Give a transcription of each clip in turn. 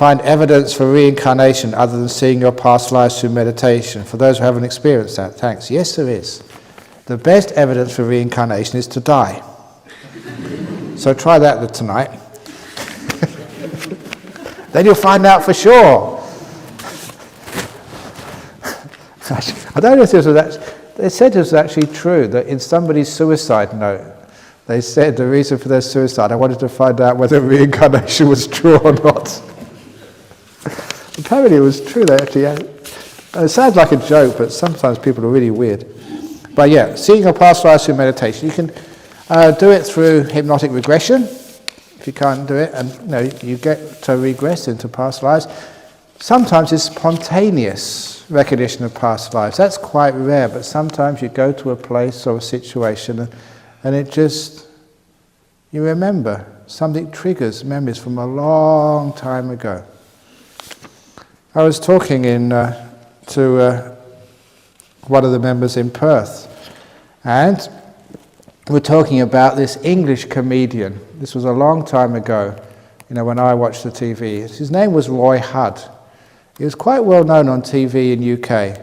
find evidence for reincarnation other than seeing your past lives through meditation? For those who haven't experienced that, thanks. Yes, there is. The best evidence for reincarnation is to die. So try that tonight. Then you'll find out for sure. I don't know if this was actually, they said it was actually true that in somebody's suicide note, they said the reason for their suicide, I wanted to find out whether reincarnation was true or not. Apparently it was true. They actually had, it sounds like a joke, but sometimes people are really weird. But yeah, seeing your past lives through meditation, you can do it through hypnotic regression. If you can't do it, and you get to regress into past lives. Sometimes it's spontaneous recognition of past lives. That's quite rare, but sometimes you go to a place or a situation and it just, you remember, something triggers memories from a long time ago. I was talking to one of the members in Perth, and we're talking about this English comedian. This was a long time ago, when I watched the TV. His name was Roy Hudd. He was quite well known on TV in UK,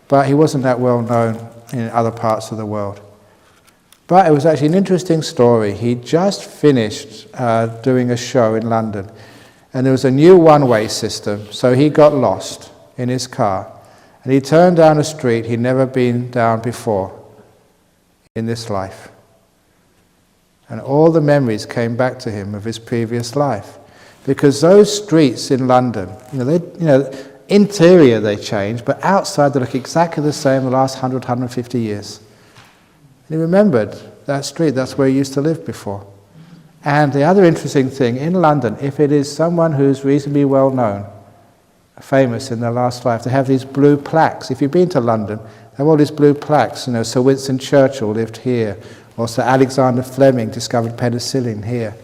but he wasn't that well known in other parts of the world. But it was actually an interesting story. He just finished doing a show in London, and there was a new one-way system, so he got lost in his car, and he turned down a street he'd never been down before in this life. And all the memories came back to him of his previous life. Because those streets in London, interior they change, but outside they look exactly the same the last 100, 150 years. And he remembered that street, that's where he used to live before. And the other interesting thing, in London, if it is someone who's reasonably well known, famous in their last life, they have these blue plaques. If you've been to London, they have all these blue plaques. Sir Winston Churchill lived here, or Sir Alexander Fleming discovered penicillin here.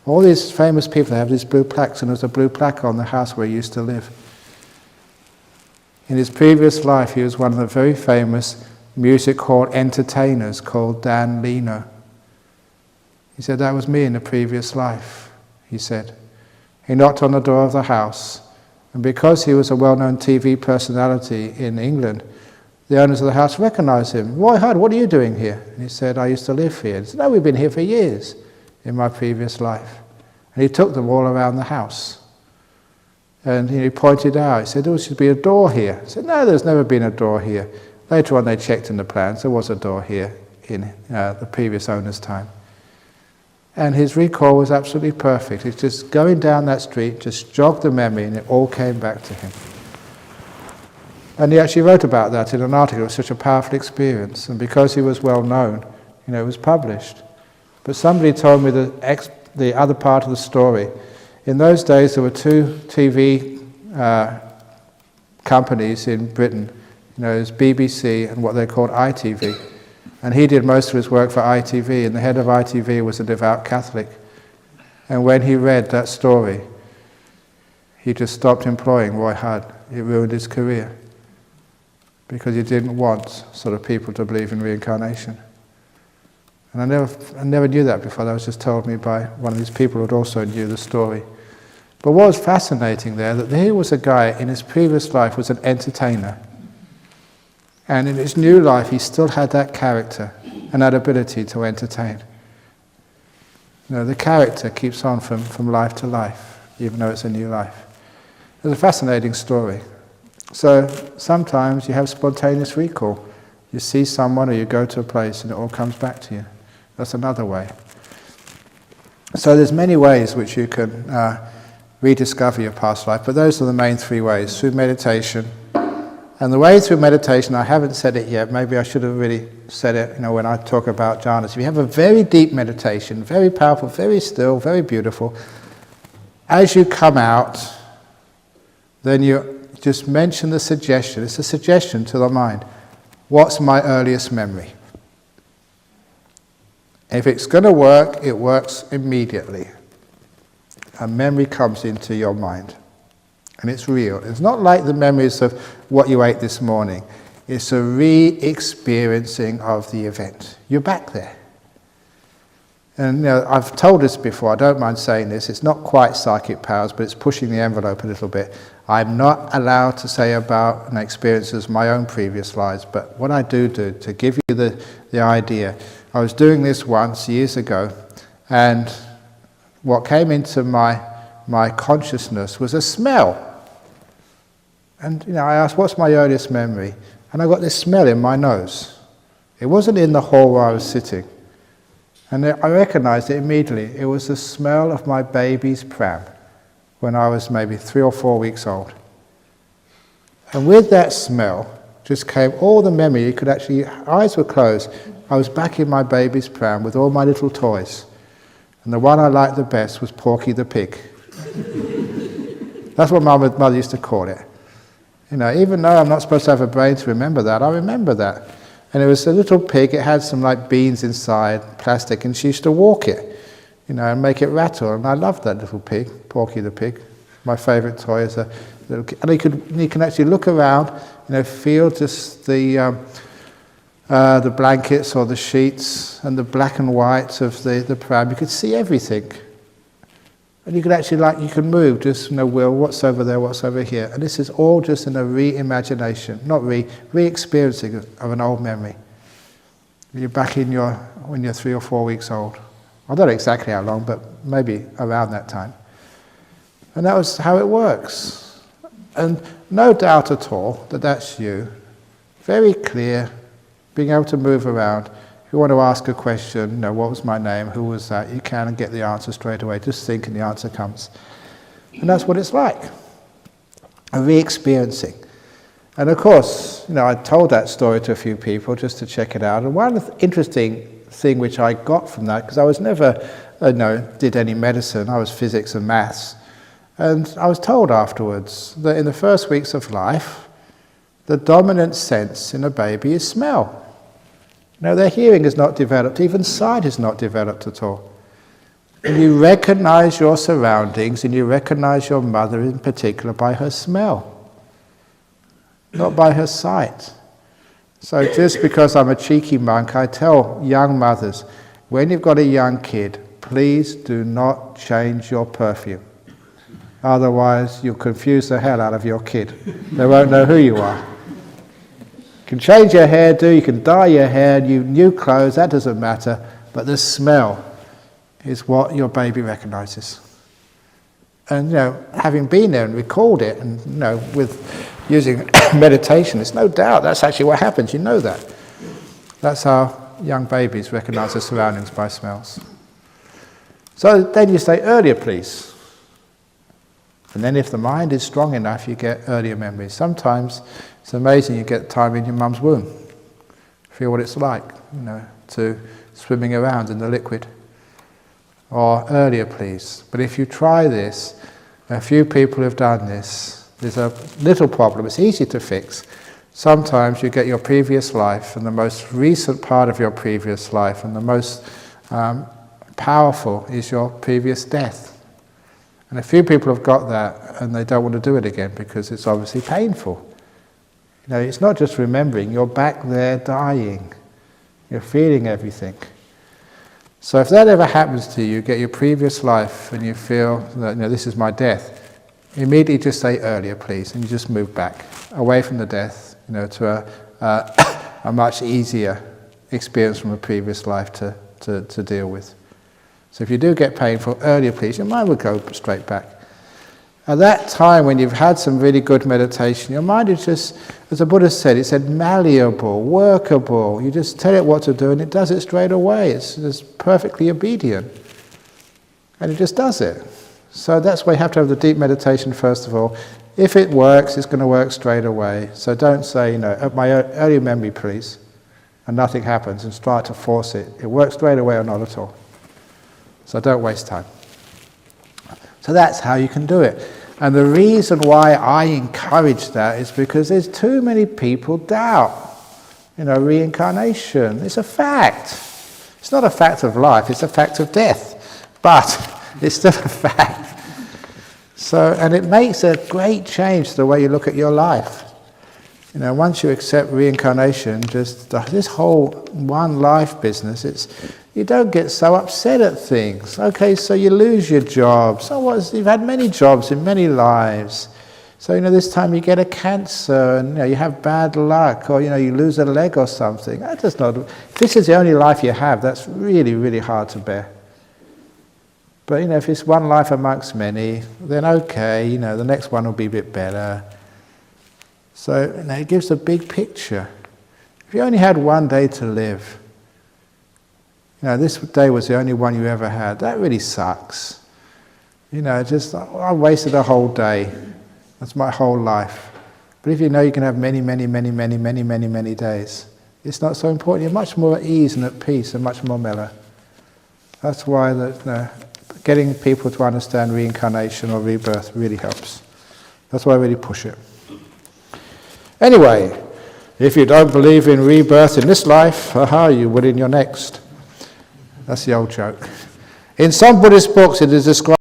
All these famous people have these blue plaques, and there's a blue plaque on the house where he used to live. In his previous life, he was one of the very famous music hall entertainers called Dan Leno. He said, that was me in the previous life, he said. He knocked on the door of the house, and because he was a well-known TV personality in England, the owners of the house recognized him. Roy Hudd, what are you doing here? And he said, I used to live here. He said, no, we've been here for years in my previous life. And he took them all around the house. And he pointed out, he said, there should be a door here. He said, no, there's never been a door here. Later on they checked in the plans, there was a door here in the previous owner's time. And his recall was absolutely perfect. He's just going down that street, just jogged the memory, and it all came back to him. And he actually wrote about that in an article. It was such a powerful experience. And because he was well known, it was published. But somebody told me the other part of the story. In those days, there were two TV companies in Britain. It was BBC and what they called ITV. And he did most of his work for ITV, and the head of ITV was a devout Catholic. And when he read that story, he just stopped employing Roy Hudd. It ruined his career, because he didn't want sort of people to believe in reincarnation. And I never knew that before. That was just told me by one of these people who also knew the story. But what was fascinating there, that here was a guy in his previous life was an entertainer. And in his new life, he still had that character and that ability to entertain. The character keeps on from life to life, even though it's a new life. It's a fascinating story. So sometimes you have spontaneous recall. You see someone or you go to a place and it all comes back to you. That's another way. So there's many ways which you can rediscover your past life, but those are the main three ways, through meditation. And the way through meditation, I haven't said it yet, maybe I should have really said it when I talk about jhanas. If you have a very deep meditation, very powerful, very still, very beautiful, as you come out, then you just mention the suggestion. It's a suggestion to the mind. What's my earliest memory? If it's going to work, it works immediately. A memory comes into your mind. And it's real. It's not like the memories of what you ate this morning. It's a re-experiencing of the event. You're back there. And I've told this before, I don't mind saying this, it's not quite psychic powers, but it's pushing the envelope a little bit. I'm not allowed to say about experiences of my own previous lives, but what I do to give you the idea, I was doing this once years ago, and what came into my consciousness was a smell. And I asked, what's my earliest memory? And I got this smell in my nose. It wasn't in the hall where I was sitting. And I recognized it immediately. It was the smell of my baby's pram when I was maybe 3 or 4 weeks old. And with that smell just came all the memory. You could actually, eyes were closed. I was back in my baby's pram with all my little toys. And the one I liked the best was Porky the pig. That's what Mother used to call it. Even though I'm not supposed to have a brain to remember that, I remember that. And it was a little pig, it had some beans inside, plastic, and she used to walk it, and make it rattle. And I loved that little pig, Porky the pig. My favourite toy is a little kid. And you can actually look around, feel just the blankets or the sheets and the black and white of the pram. You could see everything. And you could actually, you can move, just, Will, what's over there, what's over here. And this is all just in a re-imagination, not re-experiencing of an old memory. You're back when you're 3 or 4 weeks old. I don't know exactly how long, but maybe around that time. And that was how it works. And no doubt at all that that's you. Very clear, being able to move around. If you want to ask a question, what was my name, who was that, you can get the answer straight away. Just think and the answer comes. And that's what it's like, a re-experiencing. And of course, I told that story to a few people just to check it out. And one interesting thing which I got from that, because I was never, did any medicine, I was physics and maths. And I was told afterwards that in the first weeks of life, the dominant sense in a baby is smell. Their hearing is not developed, even sight is not developed at all. And you recognize your surroundings, and you recognize your mother in particular by her smell, not by her sight. So just because I'm a cheeky monk, I tell young mothers, when you've got a young kid, please do not change your perfume. Otherwise, you'll confuse the hell out of your kid. They won't know who you are. You can change your hairdo, you can dye your hair, new clothes, that doesn't matter, but the smell is what your baby recognizes. And having been there and recalled it, and with using meditation, it's no doubt that's actually what happens, you know that. That's how young babies recognize their surroundings by smells. So then you say, earlier please. And then if the mind is strong enough, you get earlier memories. Sometimes it's amazing, you get time in your mum's womb. Feel what it's like, to swimming around in the liquid. Or earlier please. But if you try this, a few people have done this, there's a little problem, it's easy to fix. Sometimes you get your previous life and the most recent part of your previous life and the most powerful is your previous death. And a few people have got that and they don't want to do it again because it's obviously painful. It's not just remembering, you're back there dying. You're feeling everything. So if that ever happens to you, get your previous life and you feel that this is my death, immediately just say earlier please, and you just move back, away from the death, to a much easier experience from a previous life to deal with. So if you do get painful, earlier please, your mind will go straight back. At that time when you've had some really good meditation, your mind is just, as the Buddha said, it said malleable, workable. You just tell it what to do and it does it straight away. It's just perfectly obedient. And it just does it. So that's why you have to have the deep meditation first of all. If it works, it's going to work straight away. So don't say, at my earlier memory please, and nothing happens, and start to force it. It works straight away or not at all. So don't waste time. So that's how you can do it. And the reason why I encourage that is because there's too many people doubt, reincarnation. It's a fact. It's not a fact of life, it's a fact of death. But it's still a fact. So, and it makes a great change to the way you look at your life. Once you accept reincarnation, just this whole one life business, you don't get so upset at things. Okay, so you lose your job. So what? You've had many jobs in many lives. So, this time you get a cancer and, you have bad luck, or, you lose a leg or something. That does not, if this is the only life you have, that's really, really hard to bear. But, if it's one life amongst many, then okay, the next one will be a bit better. So, it gives a big picture. If you only had one day to live, this day was the only one you ever had, that really sucks. I wasted a whole day. That's my whole life. But if you know you can have many, many, many, many, many, many, many days, it's not so important. You're much more at ease and at peace and much more mellow. That's why getting people to understand reincarnation or rebirth really helps. That's why I really push it. Anyway, if you don't believe in rebirth in this life, you will in your next. That's the old joke. In some Buddhist books it is described